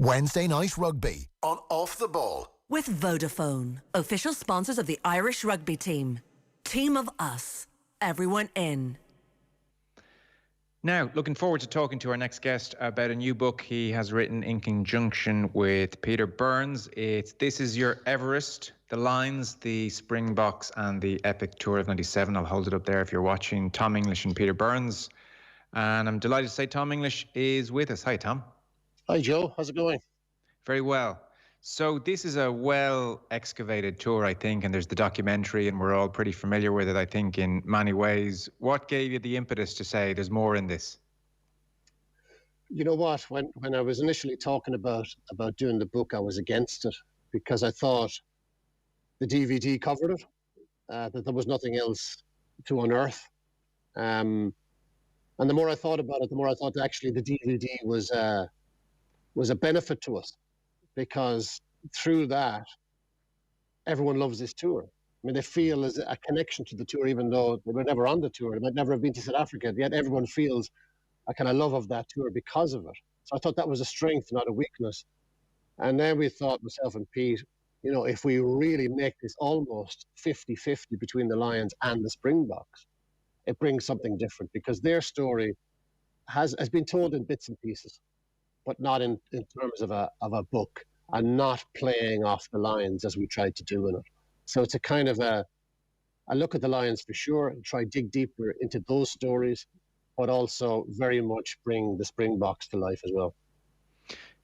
Wednesday Night Rugby on Off the Ball. With Vodafone, official sponsors of the Irish rugby team. Team of us. Everyone in. Now, looking forward to talking to our next guest about a new book he has written in conjunction with Peter Burns. It's This Is Your Everest, The Lions, The Springboks and the Epic Tour of 97. I'll hold it up there if you're watching. Tom English and Peter Burns. And I'm delighted to say Tom English is with us. Hi, Tom. Hi, Joe. How's it going? Very well. So this is a well-excavated tour, I think, and there's the documentary, and we're all pretty familiar with it, I think, in many ways. What gave you the impetus to say there's more in this? You know what? When I was initially talking about doing the book, I was against it because I thought the DVD covered it, that there was nothing else to unearth. And the more I thought about it, the more I thought that actually the DVD was a benefit to us, because through that, everyone loves this tour. I mean, they feel there's a connection to the tour, even though they were never on the tour. They might never have been to South Africa, yet everyone feels a kind of love of that tour because of it. So I thought that was a strength, not a weakness. And then we thought, myself and Pete, you know, if we really make this almost 50-50 between the Lions and the Springboks, it brings something different, because their story has been told in bits and pieces, but not in terms of a book, and not playing off the Lions as we tried to do in it. So it's a kind of a look at the Lions for sure, and try dig deeper into those stories, but also very much bring the Springboks to life as well.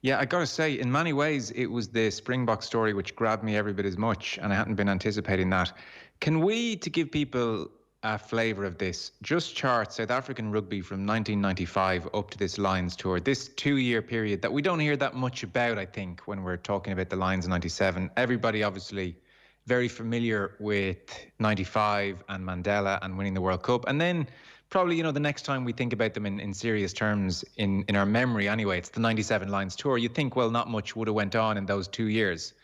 Yeah, I got to say, in many ways, it was the Springbok story which grabbed me every bit as much, and I hadn't been anticipating that. Can we, to give people a flavour of this, just chart South African rugby from 1995 up to this Lions tour, this 2-year period that we don't hear that much about, I think, when we're talking about the Lions in 97. Everybody obviously very familiar with 95 and Mandela and winning the World Cup. And then probably, you know, the next time we think about them in serious terms, in our memory anyway, it's the 97 Lions tour. You think, well, not much would have went on in those 2 years.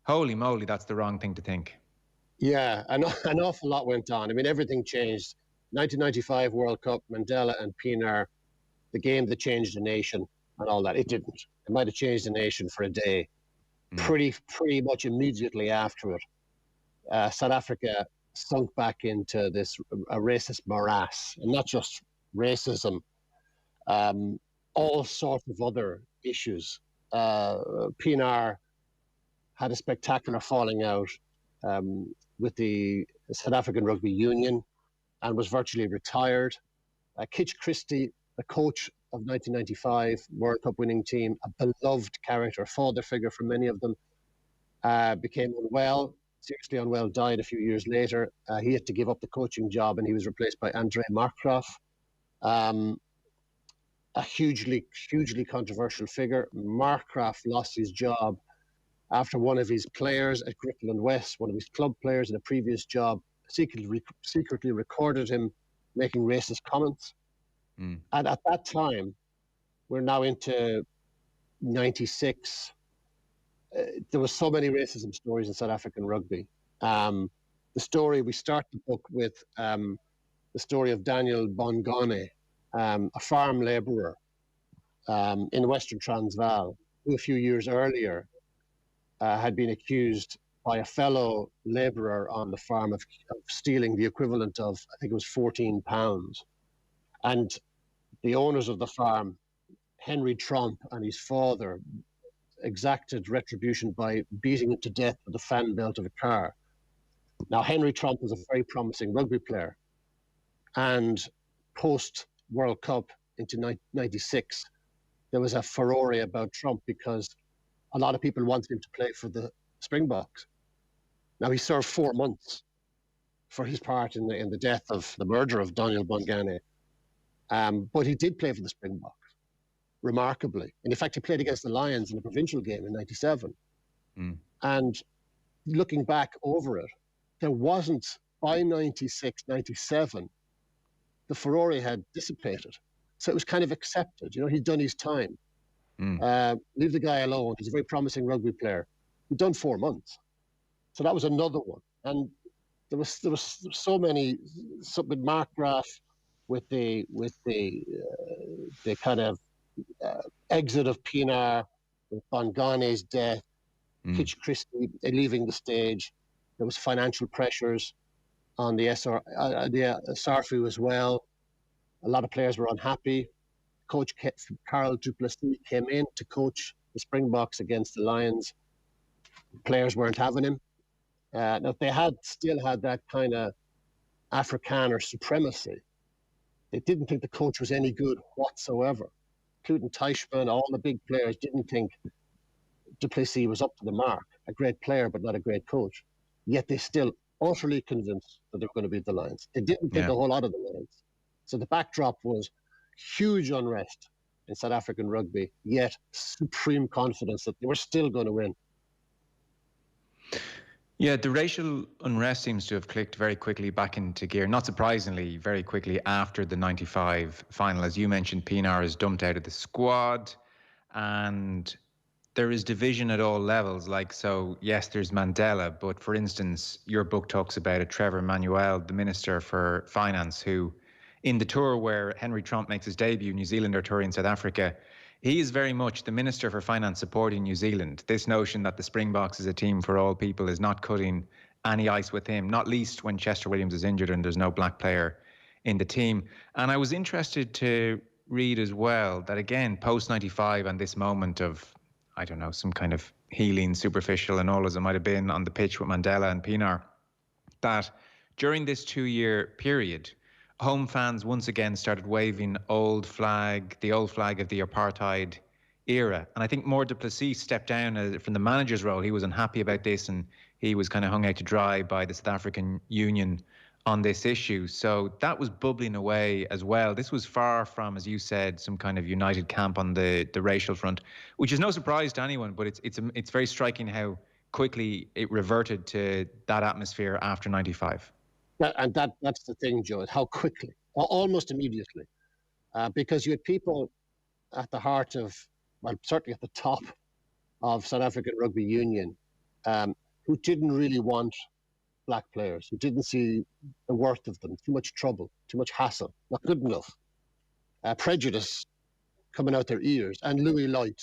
Holy moly, that's the wrong thing to think. Yeah, an awful lot went on. I mean, everything changed. 1995 World Cup, Mandela and Pienaar, the game that changed the nation and all that. It didn't. It might have changed the nation for a day. Pretty much immediately after it, South Africa sunk back into this a racist morass, and not just racism, all sorts of other issues. Pienaar had a spectacular falling out with the South African Rugby Union and was virtually retired. Kitch Christie, the coach of 1995 World Cup winning team, a beloved character, a father figure for many of them, became unwell, seriously unwell, died a few years later. He had to give up the coaching job, and he was replaced by André Markgraf, a hugely controversial figure. Markgraf lost his job after one of his players at Griqualand West, one of his club players in a previous job, secretly recorded him making racist comments. And at that time, we're now into 96, there were so many racism stories in South African rugby. The story, we start the book with the story of Daniel Bongane, a farm labourer in Western Transvaal, who a few years earlier had been accused by a fellow labourer on the farm of stealing the equivalent of, I think it was £14. And the owners of the farm, Henry Trump and his father, exacted retribution by beating him to death with the fan belt of a car. Now, Henry Trump was a very promising rugby player. And post-World Cup into 96, there was a furore about Trump because a lot of people wanted him to play for the Springboks. Now, he served 4 months for his part in the death of the murder of Daniel Bongane. But he did play for the Springboks, remarkably. And in fact, he played against the Lions in the provincial game in 97. And looking back over it, there wasn't, by 96, 97, the furore had dissipated. So it was kind of accepted. You know, he'd done his time. Leave the guy alone. He's a very promising rugby player. He'd done 4 months. So that was another one. And there was so many, with Markgraf, with the kind of exit of Pienaar, with Bongane's death, Kitch Christie leaving the stage. There was financial pressures on the SRFU as well. A lot of players were unhappy. Coach Carl Duplessis came in to coach the Springboks against the Lions. Players weren't having him. Now, they still had that kind of Afrikaner supremacy. They didn't think the coach was any good whatsoever. Including Teichmann, all the big players didn't think Duplessis was up to the mark. A great player, but not a great coach. Yet they still utterly convinced that they were going to beat the Lions. They didn't think a whole lot of the Lions. So the backdrop was huge unrest in South African rugby, yet supreme confidence that they were still going to win. Yeah, the racial unrest seems to have clicked very quickly back into gear. Not surprisingly, very quickly after the 95 final. As you mentioned, Pienaar is dumped out of the squad, and there is division at all levels. So yes, there's Mandela, but for instance, your book talks about Trevor Manuel, the Minister for Finance, who in the tour where Henry Tromp makes his debut, New Zealander tour in South Africa, he is very much the Minister for Finance supporting New Zealand. This notion that the Springboks is a team for all people is not cutting any ice with him, not least when Chester Williams is injured and there's no black player in the team. And I was interested to read as well that, again, post-95 and this moment of, I don't know, some kind of healing, superficial and all as it might have been on the pitch with Mandela and Pienaar, that during this 2-year period, home fans once again started waving the old flag of the apartheid era. And I think More du Plessis stepped down from the manager's role. He was unhappy about this, and he was kind of hung out to dry by the South African Union on this issue. So that was bubbling away as well. This was far from, as you said, some kind of united camp on the racial front, which is no surprise to anyone, but it's very striking how quickly it reverted to that atmosphere after 95. And that's the thing, Joe, how quickly, almost immediately, because you had people at the heart of, well, certainly at the top of South African Rugby Union, who didn't really want black players, who didn't see the worth of them, too much trouble, too much hassle, not good enough, prejudice coming out their ears. And Louis Lloyd,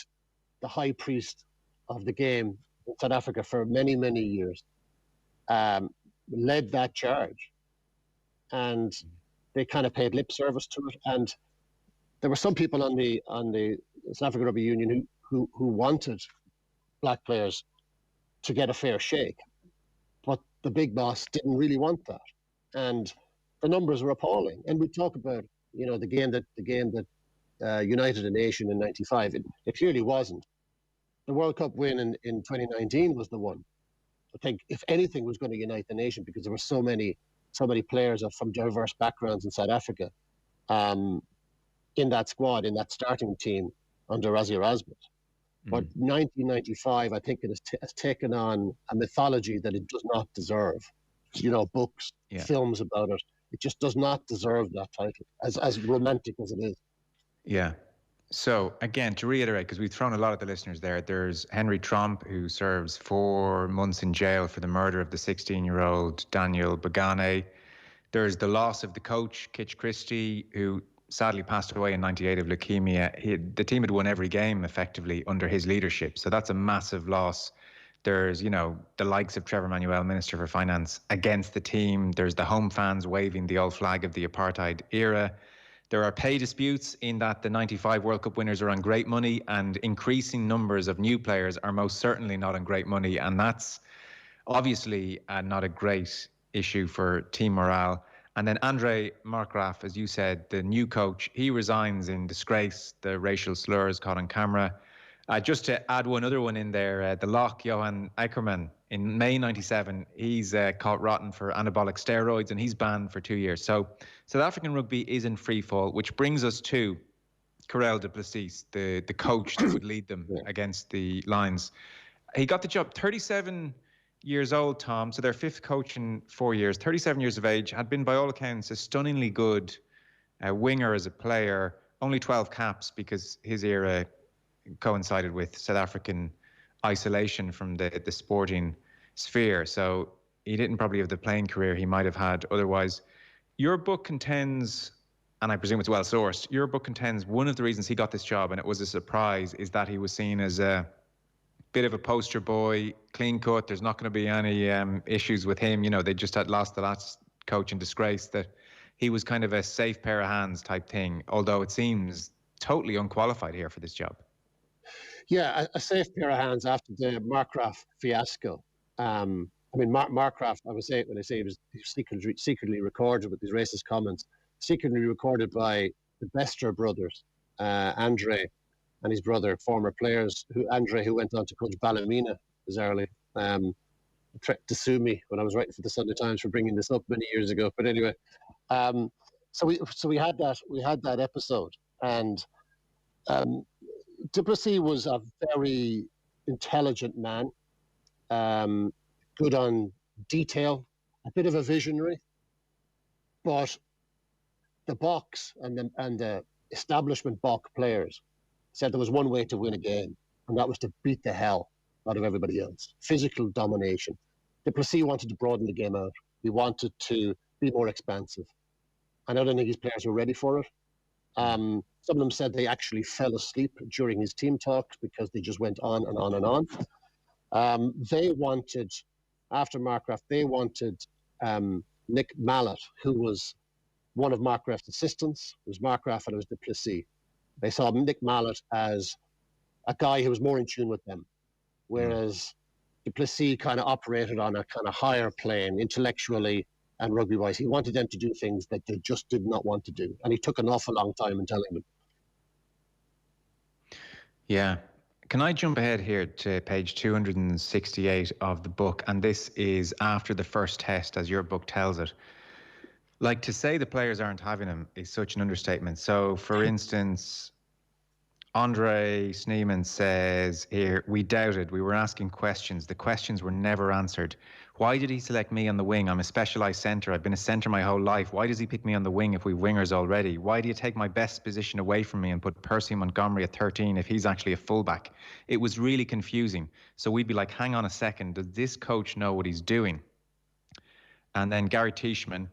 the high priest of the game in South Africa for many, many years, led that charge, and they kind of paid lip service to it. And there were some people on the South African Rugby Union who wanted black players to get a fair shake, but the big boss didn't really want that, and the numbers were appalling. And we talk about the game that united a nation in '95. It clearly wasn't. The World Cup win in 2019 was the one. I think if anything was going to unite the nation, because there were so many players from diverse backgrounds in South Africa in that squad, in that starting team under Rassie Erasmus. But 1995, I think it has taken on a mythology that it does not deserve. Books, films about it. It just does not deserve that title, as romantic as it is. Yeah. So, again, to reiterate, because we've thrown a lot of the listeners there, there's Henry Tromp, who serves 4 months in jail for the murder of the 16-year-old Daniel Bongane. There's the loss of the coach, Kitch Christie, who sadly passed away in 98 of leukemia. The team had won every game, effectively, under his leadership. So that's a massive loss. There's, the likes of Trevor Manuel, Minister for Finance, against the team. There's the home fans waving the old flag of the apartheid era. There are pay disputes in that the 95 World Cup winners are on great money, and increasing numbers of new players are most certainly not on great money. And that's obviously not a great issue for team morale. And then Andre Markgraf, as you said, the new coach, he resigns in disgrace. The racial slurs caught on camera. Just to add one other one in there, the lock, Johan Eikerman, in May 97, he's caught rotten for anabolic steroids, and he's banned for 2 years. So South African rugby is in free fall, which brings us to Karel du Plessis, the coach that would lead them against the Lions. He got the job 37 years old, Tom, so their 5th coach in 4 years, 37 years of age, had been by all accounts a stunningly good winger as a player, only 12 caps because his era coincided with South African isolation from the sporting sphere. So he didn't probably have the playing career he might have had otherwise. Your book contends and I presume it's well sourced, your book contends one of the reasons he got this job, and it was a surprise, is that he was seen as a bit of a poster boy, clean cut. There's not going to be any issues with him. You know, they just had lost the last coach in disgrace. That he was kind of a safe pair of hands type thing, although it seems totally unqualified here for this job. Yeah, a safe pair of hands after the Markgraf fiasco. I mean, Markgraf, I would say, when I say he was secretly recorded with these racist comments, secretly recorded by the Bester brothers, Andre and his brother, former players. Andre, who went on to coach Ballymena bizarrely, threatened to sue me when I was writing for the Sunday Times for bringing this up many years ago. But anyway, so we had that episode, and Duplessis was a very intelligent man, good on detail, a bit of a visionary, but the box and the establishment Bok players said there was one way to win a game, and that was to beat the hell out of everybody else. Physical domination. Duplessis wanted to broaden the game out. He wanted to be more expansive. And I don't think his players were ready for it. Some of them said they actually fell asleep during his team talks because they just went on and on and on. They wanted, after Markgraf, they wanted Nick Mallett, who was one of Markgraf's assistants. It was Markgraf and it was Duplessis. They saw Nick Mallett as a guy who was more in tune with them, whereas Duplessis kind of operated on a kind of higher plane intellectually and rugby-wise. He wanted them to do things that they just did not want to do, and he took an awful long time in telling them. Yeah. Can I jump ahead here to page 268 of the book? And this is after the first test, as your book tells it. Like, to say the players aren't having him is such an understatement. So, for instance, Andre Sneeman says here, we doubted, we were asking questions. The questions were never answered. Why did he select me on the wing? I'm a specialised centre. I've been a centre my whole life. Why does he pick me on the wing if we've wingers already? Why do you take my best position away from me and put Percy Montgomery at 13 if he's actually a fullback? It was really confusing. So we'd be like, hang on a second, does this coach know what he's doing? And then Gary Teichmann,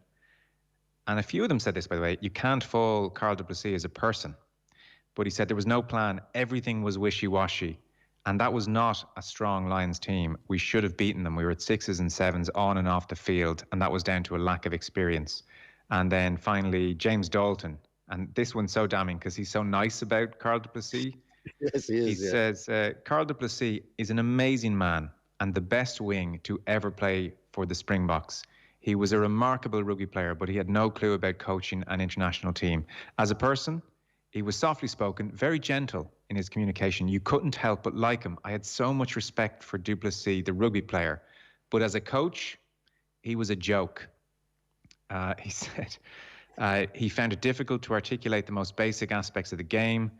and a few of them said this, by the way, you can't fault Carl Duplessis as a person. But he said there was no plan. Everything was wishy-washy. And that was not a strong Lions team. We should have beaten them. We were at 6s and 7s on and off the field. And that was down to a lack of experience. And then finally, James Dalton. And this one's so damning because he's so nice about Carl Duplessis. Yes, he is. He says, Carl Duplessis is an amazing man and the best wing to ever play for the Springboks. He was a remarkable rugby player, but he had no clue about coaching an international team. As a person, he was softly spoken, very gentle in his communication. You couldn't help but like him. I had so much respect for Duplessis, the rugby player. But as a coach, he was a joke. He said he found it difficult to articulate the most basic aspects of the game.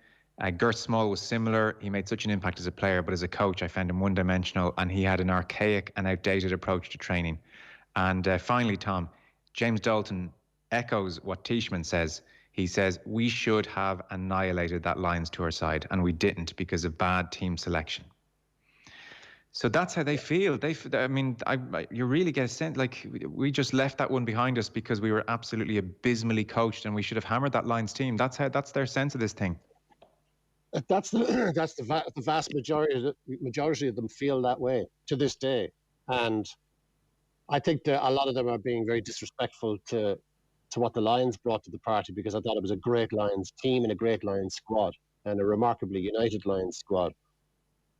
Gert Small was similar. He made such an impact as a player, but as a coach, I found him one-dimensional, and he had an archaic and outdated approach to training. And finally, Tom, James Dalton echoes what Teichmann says. He says, we should have annihilated that Lions tour side, and we didn't because of bad team selection. So that's how they feel. You really get a sense, like, we just left that one behind us because we were absolutely abysmally coached and we should have hammered that Lions team. That's their sense of this thing. That's the vast majority of them feel that way to this day. And I think that a lot of them are being very disrespectful to what the Lions brought to the party, because I thought it was a great Lions team and a great Lions squad and a remarkably united Lions squad.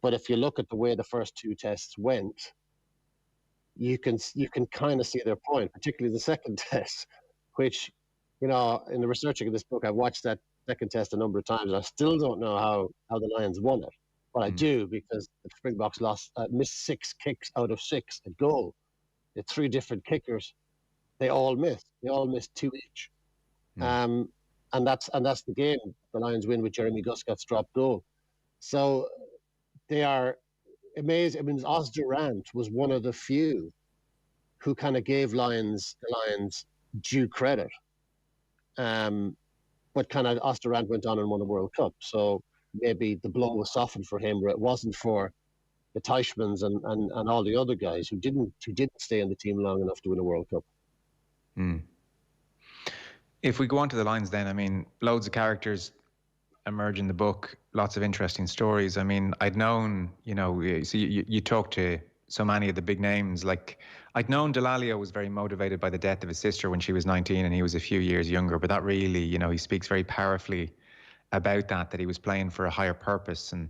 But if you look at the way the first two tests went, you can kind of see their point, particularly the second test, which, in the researching of this book, I've watched that second test a number of times. And I still don't know how the Lions won it. But I do, because the Springboks missed 6 kicks out of 6 at goal. They had 3 different kickers. They all missed. They all missed 2 each. And that's the game. The Lions win with Jeremy Guscott's drop goal. So they are amazing. I mean, Os Durant was one of the few who kind of gave the Lions due credit. But kind of Os Durant went on and won a World Cup. So maybe the blow was softened for him, where it wasn't for the Teichmanns and all the other guys who didn't stay in the team long enough to win a World Cup. If we go on to the Lions then, I mean, loads of characters emerge in the book, lots of interesting stories. I mean, I'd known, so you talk to so many of the big names. Like, I'd known Blasio was very motivated by the death of his sister when she was 19 and he was a few years younger, but that really, he speaks very powerfully about that he was playing for a higher purpose. And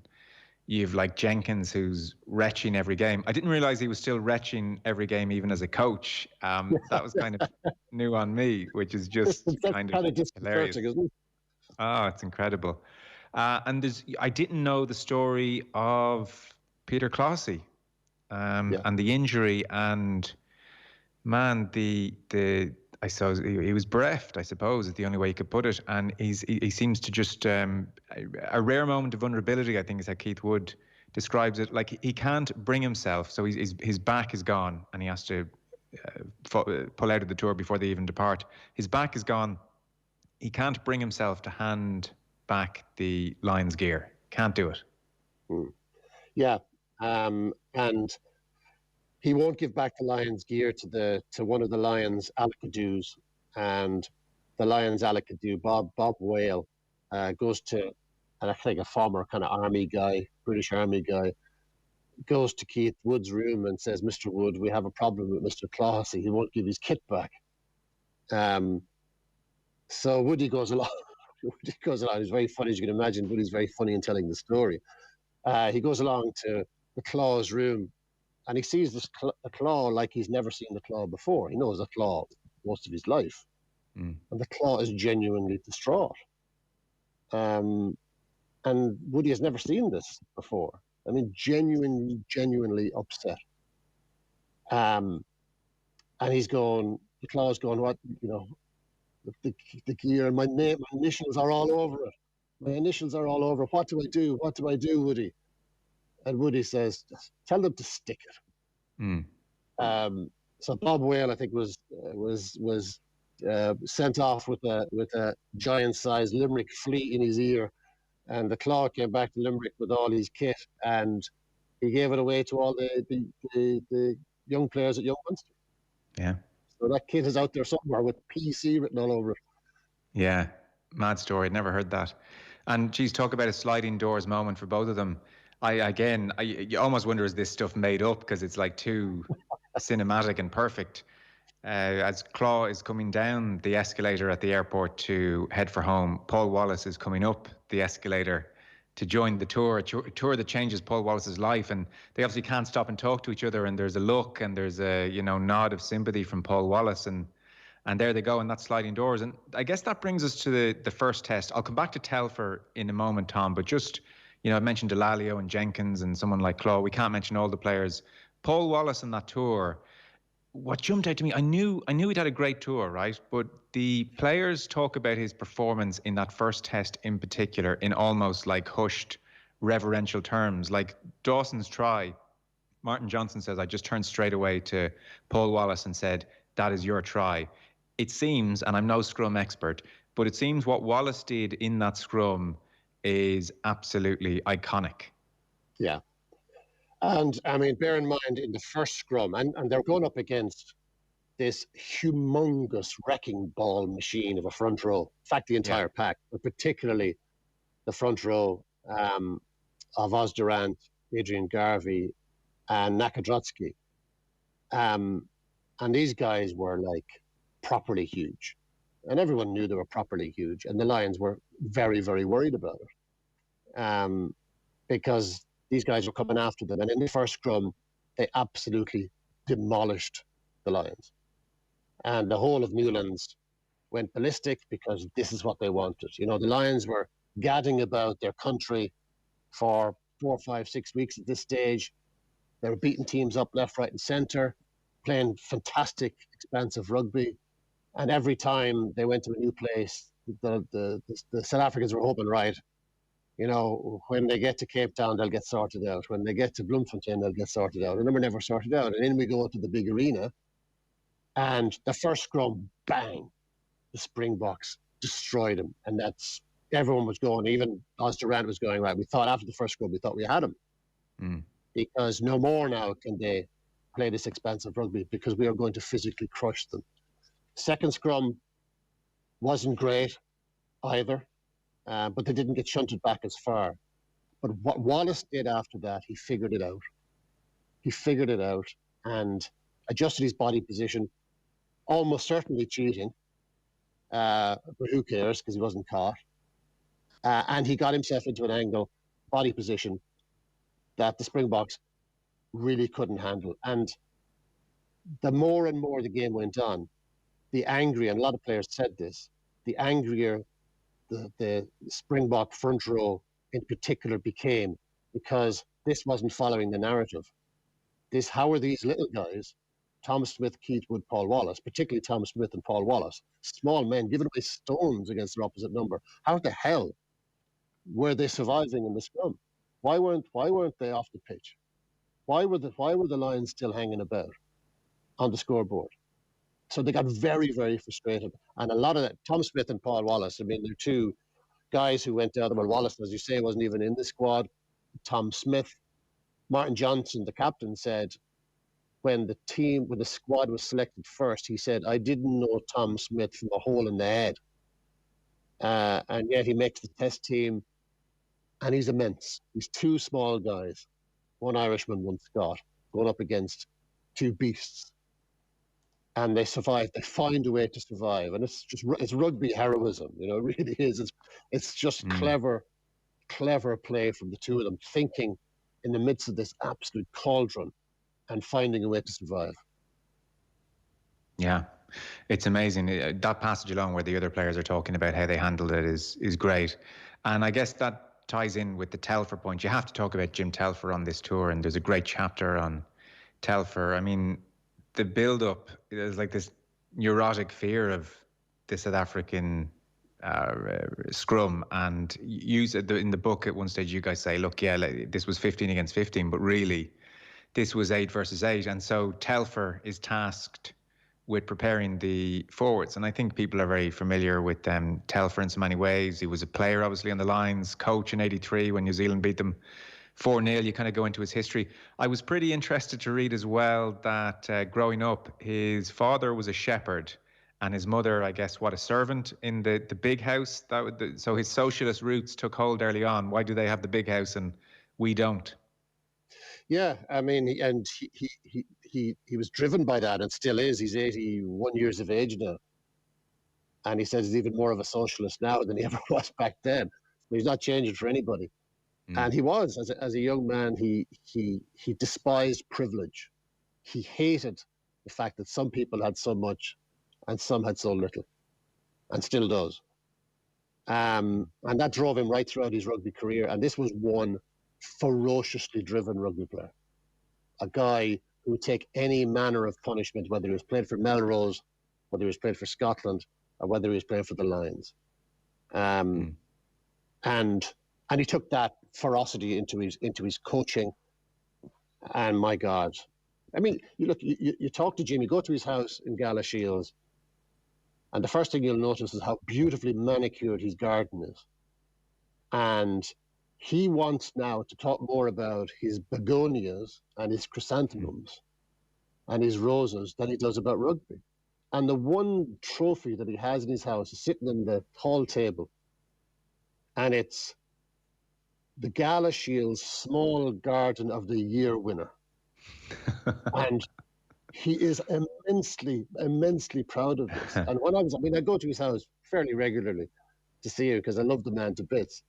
you've like Jenkins, who's retching every game. I didn't realize he was still retching every game, even as a coach. That was kind of new on me, which is just kind of hilarious. Isn't it? Oh, it's incredible. And I didn't know the story of Peter Clohessy and the injury. And man, I saw he was bereft, I suppose, is the only way you could put it. And he seems to just a rare moment of vulnerability, I think, is how Keith Wood describes it. Like, he can't bring himself, so his back is gone, and he has to pull out of the tour before they even depart. His back is gone. He can't bring himself to hand back the Lions gear. Can't do it. Yeah, and he won't give back the Lions gear to one of the Lions Alakadus, and the Lions Alakadu, Bob Whale, goes to, and I think a former kind of army guy, British Army guy, goes to Keith Wood's room and says, "Mr. Wood, we have a problem with Mr. Clohessy. He won't give his kit back." So Woody goes along. He's very funny, as you can imagine. Woody's very funny in telling the story. He goes along to the Claw's room, and he sees this claw like he's never seen the claw before. He knows the claw most of his life. And the claw is genuinely distraught. And Woody has never seen this before. I mean, genuinely upset. And he's going, the claw's going, what, the gear, my initials are all over it. My initials are all over it. What do I do? What do I do, Woody? And Woody says, tell them to stick it. So Bob Whale, I think, was sent off with a giant-sized Limerick flea in his ear, and the claw came back to Limerick with all his kit, and he gave it away to all the young players at Young Munster. Yeah. So that kit is out there somewhere with PC written all over it. Yeah, mad story. I'd never heard that. And geez, talk about a sliding doors moment for both of them. You almost wonder, is this stuff made up because it's like too cinematic and perfect. As Claw is coming down the escalator at the airport to head for home, Paul Wallace is coming up the escalator to join the tour, a tour that changes Paul Wallace's life. And they obviously can't stop and talk to each other. And there's a look and there's a, nod of sympathy from Paul Wallace. And there they go, and that's sliding doors. And I guess that brings us to the first test. I'll come back to Telfer in a moment, Tom, but just, I mentioned Blasio and Jenkins and someone like Claw. We can't mention all the players. Paul Wallace on that tour, what jumped out to me, I knew he'd had a great tour, right? But the players talk about his performance in that first test in particular in almost like hushed, reverential terms. Like Dawson's try, Martin Johnson says, I just turned straight away to Paul Wallace and said, that is your try. It seems, and I'm no scrum expert, but it seems what Wallace did in that scrum is absolutely iconic. Yeah. And I mean, bear in mind, in the first scrum, and they're going up against this humongous wrecking ball machine of a front row. In fact, the entire pack, but particularly the front row of Oz Durant, Adrian Garvey, and Nakadrotsky. And these guys were like properly huge. And everyone knew they were properly huge. And the Lions were very, very worried about it. Because these guys were coming after them. And in the first scrum, they absolutely demolished the Lions. And the whole of Newlands went ballistic because this is what they wanted. The Lions were gadding about their country for 4, 5, 6 weeks at this stage. They were beating teams up left, right, and centre, playing fantastic, expansive rugby. And every time they went to a new place, the South Africans were hoping, right, when they get to Cape Town, they'll get sorted out. When they get to Bloemfontein, they'll get sorted out. And they were never sorted out. And then we go to the big arena, and the first scrum, bang, the Springboks destroyed them. And everyone was going, even Oz Durant was going, right, we thought after the first scrum, we thought we had them. Because no more now can they play this expansive rugby because we are going to physically crush them. Second scrum wasn't great either, but they didn't get shunted back as far. But what Wallace did after that, he figured it out. He figured it out and adjusted his body position, almost certainly cheating, but who cares because he wasn't caught. And he got himself into an angle, body position, that the Springboks really couldn't handle. And the more and more the game went on, the angrier, and a lot of players said this, the angrier the Springbok front row in particular became, because this wasn't following the narrative. How are these little guys, Thomas Smith, Keith Wood, Paul Wallace, particularly Thomas Smith and Paul Wallace, small men giving away stones against their opposite number? How the hell were they surviving in the scrum? Why weren't they off the pitch? Why were the Lions still hanging about on the scoreboard? So they got very, very frustrated. And a lot of that, Tom Smith and Paul Wallace, I mean, they're two guys who went down. Well, Wallace, as you say, wasn't even in the squad. Tom Smith, Martin Johnson, the captain, said when the squad was selected first, he said, I didn't know Tom Smith from a hole in the head. And yet he makes the test team, and he's immense. He's two small guys, one Irishman, one Scot, going up against two beasts. And they survive. They find a way to survive, and it's rugby heroism. You know, it really is. It's just clever play from the two of them, thinking in the midst of this absolute cauldron and finding a way to survive. Yeah, it's amazing. That passage alone where the other players are talking about how they handled it is great, and I guess that ties in with the Telfer point. You have to talk about Jim Telfer on this tour, and there's a great chapter on Telfer. I mean, the build-up, there's like this neurotic fear of the South African scrum, and you said in the book at one stage you guys say, look, yeah, this was 15 against 15, but really this was 8 versus 8, and so Telfer is tasked with preparing the forwards, and I think people are very familiar with Telfer in so many ways. He was a player, obviously, on the lines, coach in '83 when New Zealand beat them 4-0. You kind of go into his history. I was pretty interested to read as well that growing up, his father was a shepherd and his mother, I guess, a servant in the big house. So his socialist roots took hold early on. Why do they have the big house and we don't? Yeah, I mean, and he was driven by that and still is. He's 81 years of age now. And he says he's even more of a socialist now than he ever was back then. But he's not changing for anybody. And he was, as a young man, he despised privilege. He hated the fact that some people had so much and some had so little, and still does. And that drove him right throughout his rugby career. And this was one ferociously driven rugby player, a guy who would take any manner of punishment, whether he was playing for Melrose, whether he was playing for Scotland, or whether he was playing for the Lions. And he took that ferocity into his coaching. And my God, I mean, you talk to Jim, you go to his house in Gala Shields, and the first thing you'll notice is how beautifully manicured his garden is. And he wants now to talk more about his begonias and his chrysanthemums and his roses than he does about rugby. And the one trophy that he has in his house is sitting in the hall table, and it's the Gala Shields Small Garden of the Year winner. And he is immensely proud of this. And I go to his house fairly regularly to see him because I love the man to bits.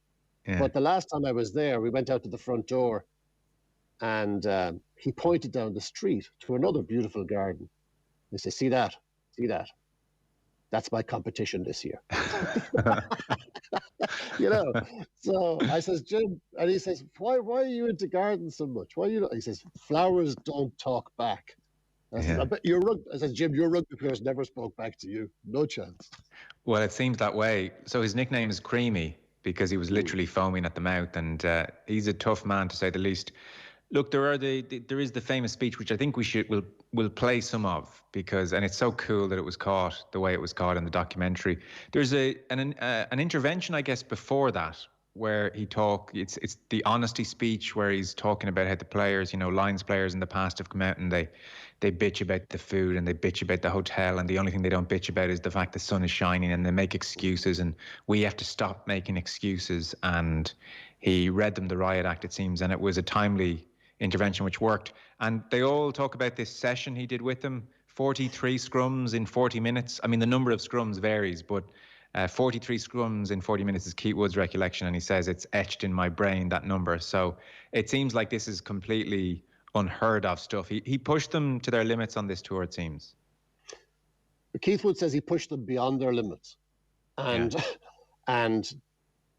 Yeah. But the last time I was there, we went out to the front door, and he pointed down the street to another beautiful garden. He said, see that? That's my competition this year. So I says, Jim, and he says, why are you into gardens so much? He says, flowers don't talk back. I said, I bet I said, Jim, your rugby players never spoke back to you. No chance. Well, it seems that way. So his nickname is Creamy because he was literally foaming at the mouth, and he's a tough man to say the least. Look, there is the famous speech, which I think we'll play some of, and it's so cool that it was caught the way it was caught in the documentary. There's an intervention, I guess, before that, where it's the honesty speech where he's talking about how the players, Lions players in the past have come out and they bitch about the food and they bitch about the hotel, and the only thing they don't bitch about is the fact the sun is shining, and they make excuses, and we have to stop making excuses. And he read them the riot act, it seems, and it was a timely intervention which worked. And they all talk about this session he did with them, 43 scrums in 40 minutes. I mean, the number of scrums varies, but 43 scrums in 40 minutes is Keith Wood's recollection, and he says it's etched in my brain, that number. So it seems like this is completely unheard of stuff. He pushed them to their limits on this tour, it seems. Keith Wood says he pushed them beyond their limits, and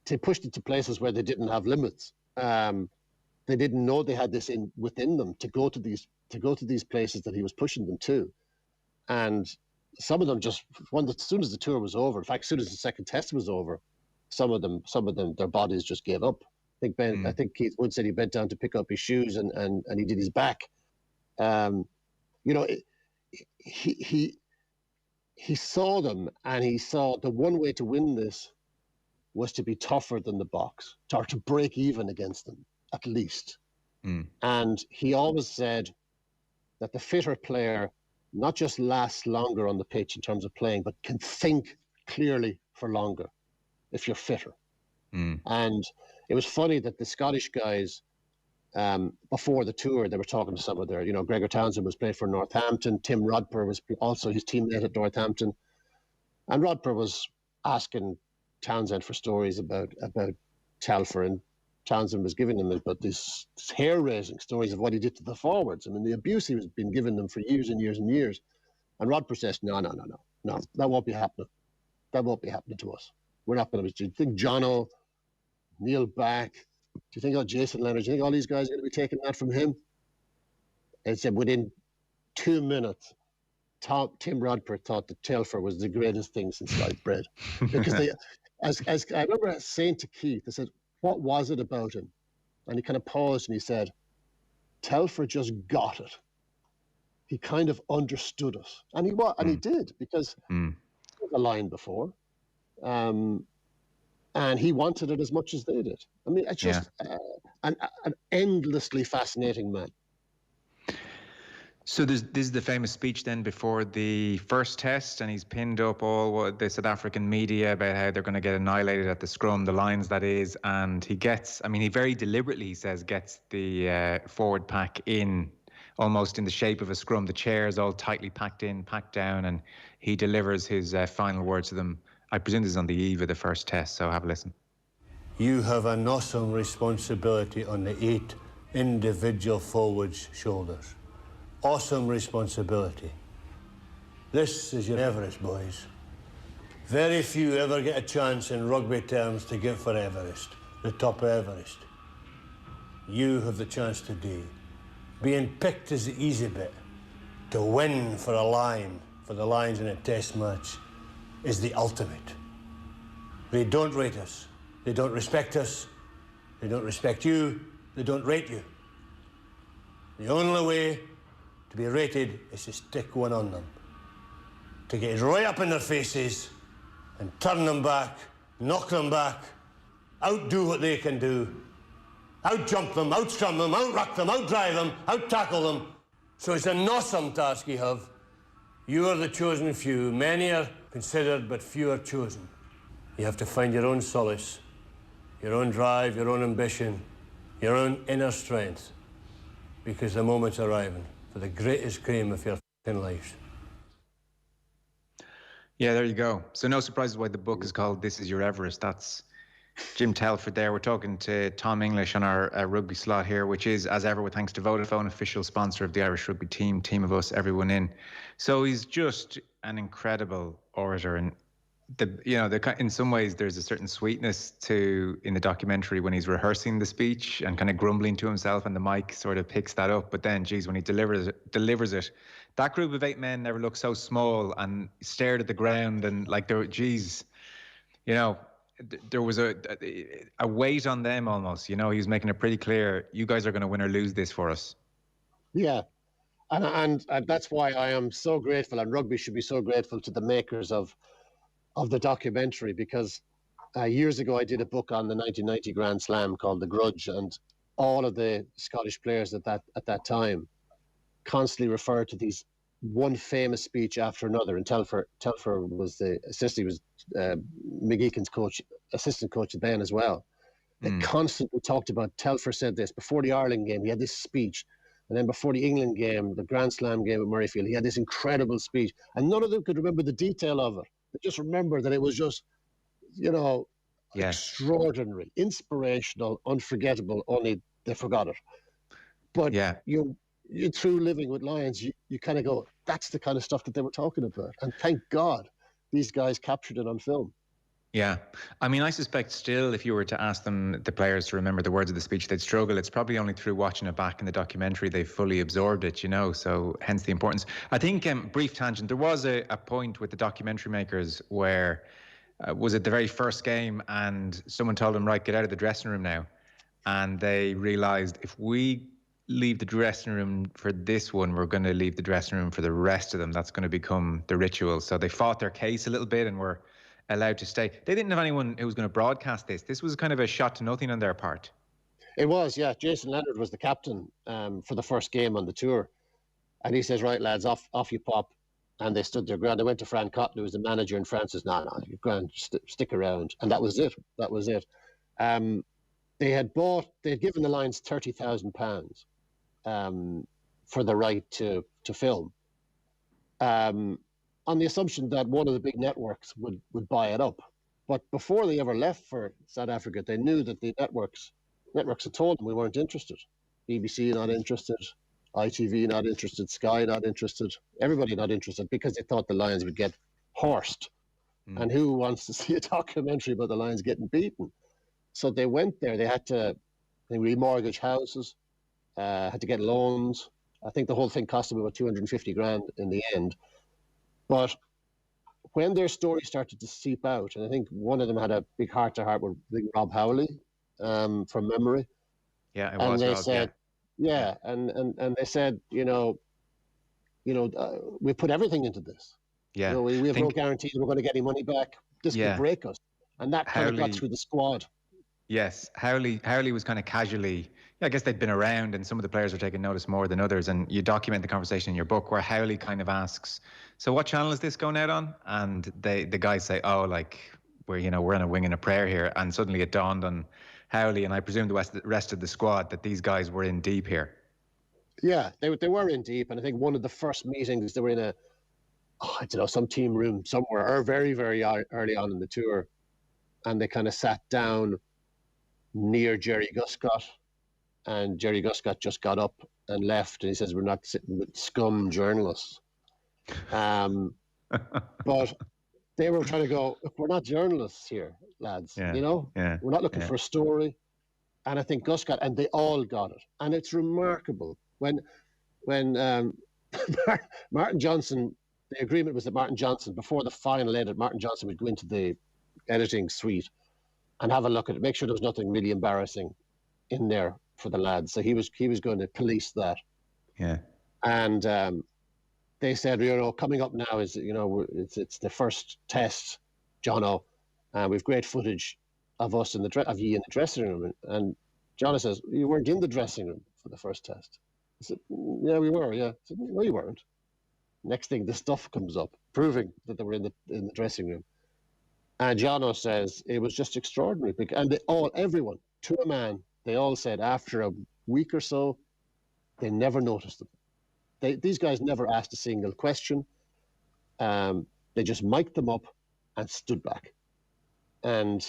they pushed it to places where they didn't have limits. They didn't know they had this within them to go to these places that he was pushing them to, and some of them just as soon as the tour was over. In fact, as soon as the second test was over, some of them, their bodies just gave up. I think Keith Wood said he bent down to pick up his shoes and he did his back. He saw them, and he saw the one way to win this was to be tougher than the box, or to break even against them at least. And he always said that the fitter player not just lasts longer on the pitch in terms of playing, but can think clearly for longer if you're fitter. And it was funny that the Scottish guys, before the tour, they were talking to some of their, Gregor Townsend was playing for Northampton. Tim Rodper was also his teammate at Northampton. And Rodper was asking Townsend for stories about Telfer, and Townsend was giving them about these hair-raising stories of what he did to the forwards. I mean, the abuse he was been giving them for years and years and years. And Rodper says, no, that won't be happening. That won't be happening to us. We're not going to be. Do you think Jono, Neil Back, do you think Jason Leonard, do you think all these guys are going to be taking that from him? And said within 2 minutes, Tim Rodper thought that Telfer was the greatest thing since sliced bread. Because as I remember saying to Keith, I said, what was it about him? And he kind of paused and he said, Telfer just got it. He kind of understood us. And he did, because he was a line before. And he wanted it as much as they did. I mean, it's just an endlessly fascinating man. So this is the famous speech then before the first test, and he's pinned up all the South African media about how they're going to get annihilated at the scrum, the Lions that is, and he very deliberately, he says, gets the forward pack in, almost in the shape of a scrum, the chairs all tightly packed in, packed down, and he delivers his final words to them. I presume this is on the eve of the first test, so have a listen. You have an awesome responsibility on the 8 individual forwards' shoulders. Awesome responsibility. This is your Everest, boys. Very few ever get a chance in rugby terms to give for Everest, the top of Everest. You have the chance today. Being picked is the easy bit. To win for the Lions in a test match, is the ultimate. They don't rate us. They don't respect us. They don't respect you. They don't rate you. The only way to be rated is to stick one on them. To get right up in their faces and turn them back, knock them back, outdo what they can do, out-jump them, out-scrum them, out-ruck them, out-drive them, out-tackle them. So it's an awesome task you have. You are the chosen few. Many are considered, but few are chosen. You have to find your own solace, your own drive, your own ambition, your own inner strength, because the moment's arriving for the greatest game of your f***ing lives. Yeah, there you go. So no surprises why the book is called This Is Your Everest. That's Jim Telford there. We're talking to Tom English on our rugby slot here, which is, as ever, with thanks to Vodafone, official sponsor of the Irish rugby team of us, everyone in. So he's just an incredible orator, and in some ways there's a certain sweetness in the documentary when he's rehearsing the speech and kind of grumbling to himself, and the mic sort of picks that up. But then, geez, when he delivers it, that group of 8 men never looked so small and stared at the ground, and like there was a weight on them almost. He was making it pretty clear, you guys are going to win or lose this for us. Yeah. And that's why I am so grateful, and rugby should be so grateful to the makers of the documentary, because Years ago, I did a book on the 1990 Grand Slam called The Grudge, and all of the Scottish players at that time constantly referred to these one famous speech after another. And Telfer was the assistant, he was McGeechan's coach, assistant coach then as well. They constantly talked about, Telfer said this, before the Ireland game, he had this speech. And then before the England game, the Grand Slam game at Murrayfield, he had this incredible speech. And none of them could remember the detail of it. They just remember that it was just, extraordinary, inspirational, unforgettable, only they forgot it. But you through living with Lions, you kind of go, that's the kind of stuff that they were talking about. And thank God these guys captured it on film. Yeah. I mean, I suspect still if you were to ask them, the players, to remember the words of the speech, they'd struggle. It's probably only through watching it back in the documentary they've fully absorbed it, so hence the importance. I think, brief tangent, there was a point with the documentary makers where, was it the very first game, and someone told them, right, get out of the dressing room now. And they realised, if we leave the dressing room for this one, we're going to leave the dressing room for the rest of them. That's going to become the ritual. So they fought their case a little bit and were allowed to stay. They didn't have anyone who was going to broadcast this. This was kind of a shot to nothing on their part. It was, yeah. Jason Leonard was the captain for the first game on the tour. And he says, right, lads, off you pop. And they stood their ground. They went to Fran Cotton, who was the manager, and Fran says, no, you're grand, stick around. And that was it. They had given the Lions £30,000 for the right to film. On the assumption that one of the big networks would buy it up. But before they ever left for South Africa, they knew that the networks had told them we weren't interested. BBC not interested, ITV not interested, Sky not interested, everybody not interested, because they thought the Lions would get horsed. And who wants to see a documentary about the Lions getting beaten? So they went there. They remortgage houses, had to get loans. I think the whole thing cost them about 250 grand in the end. But when their story started to seep out, and I think one of them had a big heart-to-heart with Rob Howley, from memory. Yeah, it was Rob, said, and they said, we put everything into this. Yeah, we have no guarantee that we're going to get any money back. This could break us, and that kind of got through the squad. Yes, Howley was kind of casually. I guess they'd been around, and some of the players were taking notice more than others. And you document the conversation in your book where Howley kind of asks, "So what channel is this going out on?" And the guys say, "Oh, like we're on a wing and a prayer here." And suddenly it dawned on Howley, and I presume the rest of the squad, that these guys were in deep here. Yeah, they were in deep, and I think one of the first meetings they were in some team room somewhere, or very, very early on in the tour, and they kind of sat down near Jerry Guscott. And Jerry Guscott just got up and left, and he says, "We're not sitting with scum journalists." But they were trying to go, "Look, we're not journalists here, lads. We're not looking for a story." And I think Guscott, and they all got it. And it's remarkable when Martin Johnson, the agreement was that Martin Johnson, before the final edit, Martin Johnson would go into the editing suite and have a look at it, make sure there was nothing really embarrassing in there for the lads. So he was going to police that. Yeah. And they said, coming up now is, it's the first test, Jono, and we've great footage of us of you in the dressing room. And Jono says, "You weren't in the dressing room for the first test." I said, "Yeah, we were, yeah." I said, "No, you weren't." Next thing, the stuff comes up, proving that they were in the dressing room. And Jono says, it was just extraordinary. And everyone, to a man, they all said after a week or so, they never noticed them. These guys never asked a single question. They just mic'd them up and stood back. And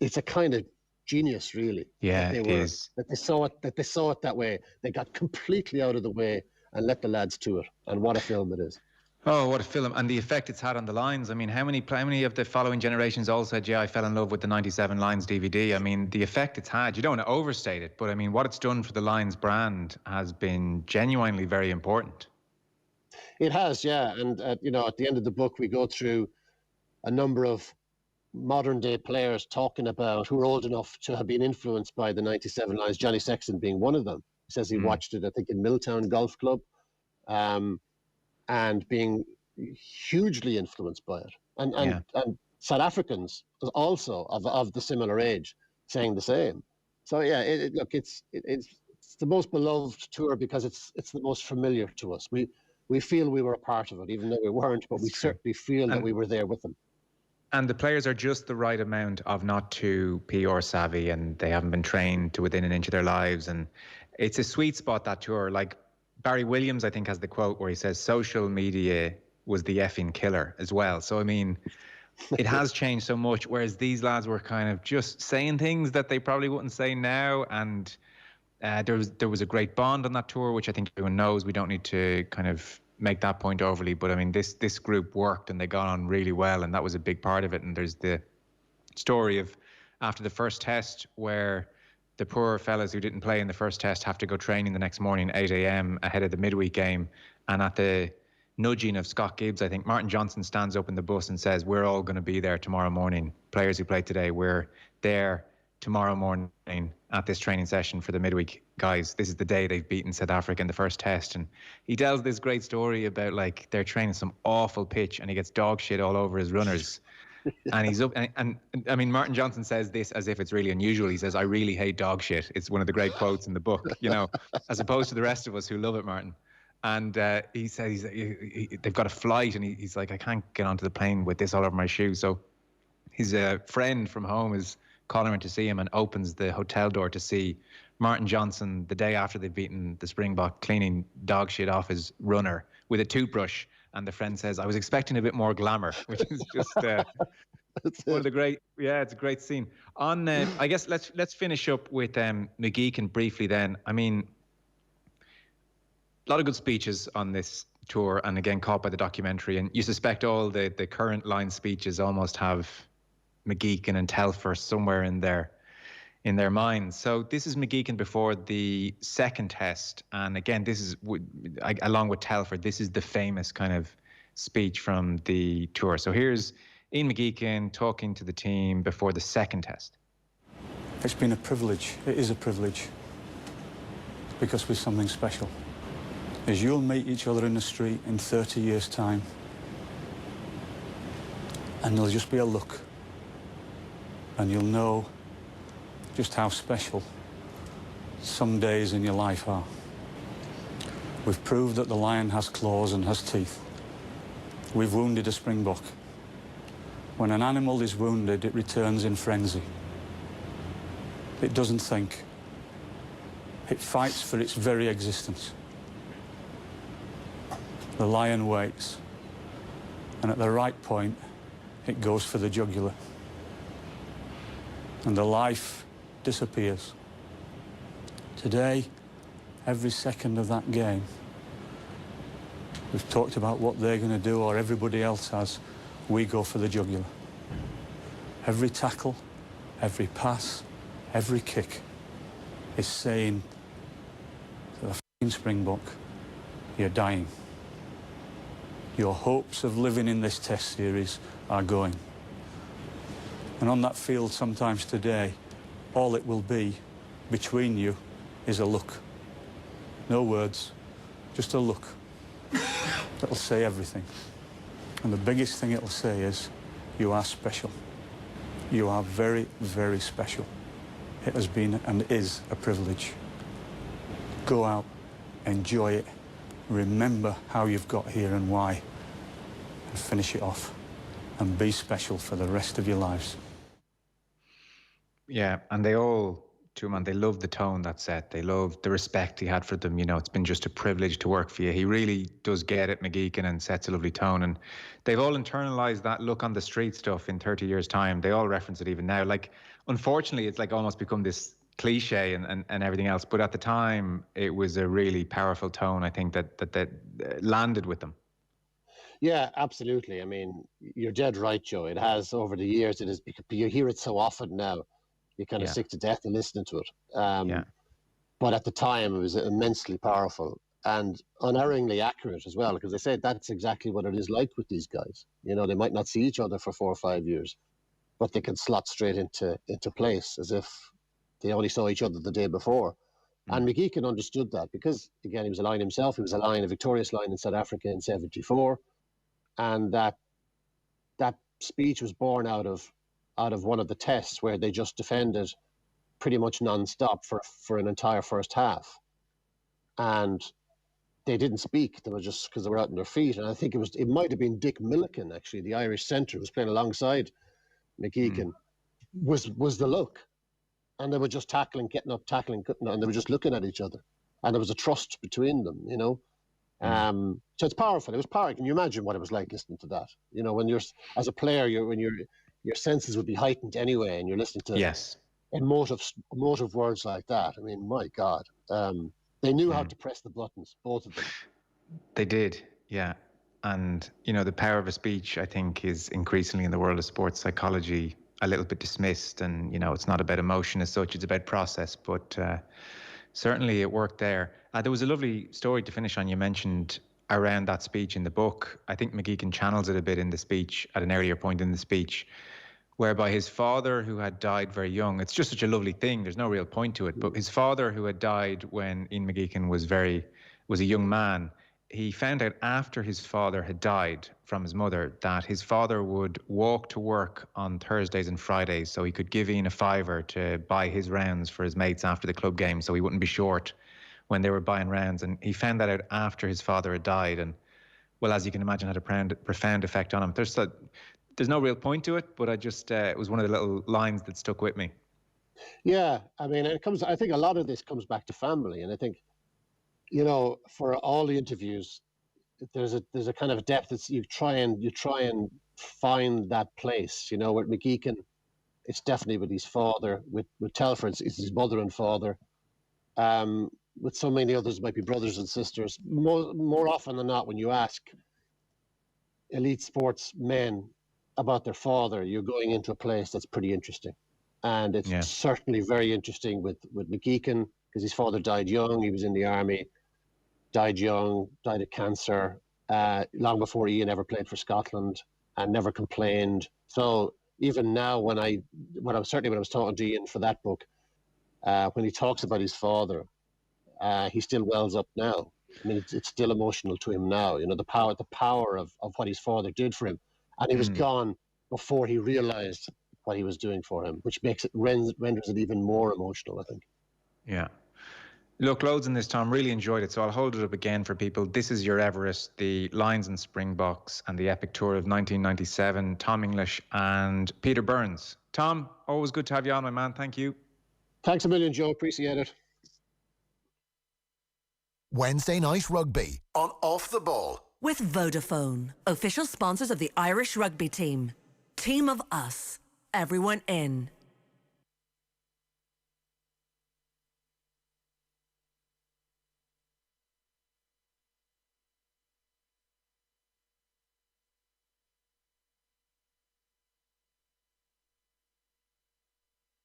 it's a kind of genius, really. Yeah, it is. That they saw it that way. They got completely out of the way and let the lads to it. And what a film it is. Oh, what a film. And the effect it's had on the Lions. I mean, how many of the following generations all said, "Yeah, I fell in love with the 97 Lions DVD." I mean, the effect it's had, you don't want to overstate it, but I mean, what it's done for the Lions brand has been genuinely very important. It has, yeah. And, at the end of the book, we go through a number of modern day players talking about who are old enough to have been influenced by the 97 Lions, Johnny Sexton being one of them. He says he watched it, I think, in Milltown Golf Club. And being hugely influenced by it. And South Africans also of the similar age saying the same. So yeah, it's the most beloved tour because it's the most familiar to us. We feel we were a part of it, even though we weren't, but we certainly feel that we were there with them. And the players are just the right amount of not too PR savvy, and they haven't been trained to within an inch of their lives. And it's a sweet spot, that tour. Like Barry Williams, I think, has the quote where he says, social media was the effing killer as well. So, I mean, it has changed so much, whereas these lads were kind of just saying things that they probably wouldn't say now. And there was a great bond on that tour, which I think everyone knows. We don't need to kind of make that point overly, but I mean, this group worked and they got on really well, and that was a big part of it. And there's the story of after the first test where the poor fellas who didn't play in the first test have to go training the next morning, 8 a.m. ahead of the midweek game. And at the nudging of Scott Gibbs, I think Martin Johnson stands up in the bus and says, we're all going to be there tomorrow morning. Players who played today, we're there tomorrow morning at this training session for the midweek guys. This is the day they've beaten South Africa in the first test. And he tells this great story about like they're training some awful pitch and he gets dog shit all over his runners. And he's up and I mean, Martin Johnson says this as if it's really unusual. He says, I really hate dog shit. It's one of the great quotes in the book, you know, as opposed to the rest of us who love it, Martin. And he said they've got a flight, and he's like, I can't get onto the plane with this all over my shoes. So his friend from home is calling in to see him and opens the hotel door to see Martin Johnson the day after they've beaten the Springbok cleaning dog shit off his runner with a toothbrush. And the friend says, I was expecting a bit more glamour, which is just one of the great, it's a great scene. On, I guess let's finish up with McGeechan briefly then. I mean, a lot of good speeches on this tour, and again, caught by the documentary. And you suspect all the current line speeches almost have McGeechan and Telfer somewhere in their minds. So this is McGeechan before the second test, and again, this is along with Telfer, this is the famous kind of speech from the tour. So here's Ian McGeechan talking to the team before the second test. It's been a privilege. It is a privilege because we're something special. As you'll meet each other in the street in 30 years' time, and there'll just be a look, and you'll know just how special some days in your life are. We've proved that the lion has claws and has teeth. We've wounded a springbok. When an animal is wounded, it returns in frenzy. It doesn't think. It fights for its very existence. The lion waits, and at the right point, it goes for the jugular. And the life disappears. Today, every second of that game, we've talked about what they're going to do, or everybody else has. We go for the jugular. Every tackle, every pass, every kick is saying to the f***ing Springbok, you're dying. Your hopes of living in this test series are going. And on that field sometimes today, all it will be between you is a look. No words, just a look. That'll say everything. And the biggest thing it'll say is, you are special. You are very, very special. It has been and is a privilege. Go out, enjoy it, remember how you've got here and why, and finish it off, and be special for the rest of your lives. Yeah, and they all, they love the tone that's set. They love the respect he had for them. You know, it's been just a privilege to work for you. He really does get it, McGeechan, and sets a lovely tone. And they've all internalized that look on the street stuff in 30 years' time. They all reference it even now. Like, unfortunately, it's like almost become this cliche and everything else. But at the time, it was a really powerful tone, I think, that landed with them. Yeah, absolutely. I mean, you're dead right, Joe. It has, over the years, it has, you hear it so often now. You're kind of sick to death of listening to it. But at the time, it was immensely powerful and unerringly accurate as well, because they said that's exactly what it is like with these guys. You know, they might not see each other for 4 or 5 years, but they can slot straight into place as if they only saw each other the day before. And McGeechan understood that because, again, he was a Lion himself. He was a victorious Lion in South Africa in '74. And that speech was born out of one of the tests where they just defended pretty much non-stop for an entire first half, and they didn't speak. They were just, because they were out on their feet. And I think it might have been Dick Milliken, actually, the Irish centre who was playing alongside McGeechan, was the look. And they were just tackling, getting up, tackling, and they were just looking at each other. And there was a trust between them, you know. So it's powerful. It was powerful. Can you imagine what it was like listening to that? You know, when you're, as a player, your senses would be heightened anyway, and you're listening to emotive words like that. I mean, my God. They knew how to press the buttons, both of them. They did, yeah. And, you know, the power of a speech, I think, is increasingly in the world of sports psychology a little bit dismissed. And, you know, it's not about emotion as such, it's about process. But certainly it worked there. There was a lovely story to finish on. You mentioned around that speech in the book. I think McGeechan channels it a bit in the speech at an earlier point in the speech, whereby his father, who had died very young, it's just such a lovely thing, there's no real point to it, but his father, who had died when Ian McGeechan was a young man, he found out after his father had died from his mother that his father would walk to work on Thursdays and Fridays so he could give Ian a fiver to buy his rounds for his mates after the club game, so he wouldn't be short when they were buying rounds. And he found that out after his father had died, and, well, as you can imagine, had a profound effect on him. There's no real point to it, but it was one of the little lines that stuck with me. Yeah, I mean, I think a lot of this comes back to family. And I think, you know, for all the interviews, there's a kind of depth that you try and find that place, you know. With McGeechan, it's definitely with his father. With Telford, it's his mother and father. With so many others, it might be brothers and sisters. More often than not, when you ask elite sports men about their father, you're going into a place that's pretty interesting. And it's certainly very interesting with McGeechan, because his father died young. He was in the army, died young, died of cancer, long before Ian ever played for Scotland, and never complained. So even now, when I was talking to Ian for that book, when he talks about his father, he still wells up now. I mean, it's still emotional to him now. You know, the power of what his father did for him. And he was gone before he realized what he was doing for him, which renders it even more emotional, I think. Yeah. Look, loads in this, Tom. Really enjoyed it. So I'll hold it up again for people. This is Your Everest, the Lions and Springboks, and the epic tour of 1997. Tom English and Peter Burns. Tom, always good to have you on, my man. Thank you. Thanks a million, Joe. Appreciate it. Wednesday Night Rugby on Off the Ball. With Vodafone, official sponsors of the Irish rugby team. Team of us, everyone in.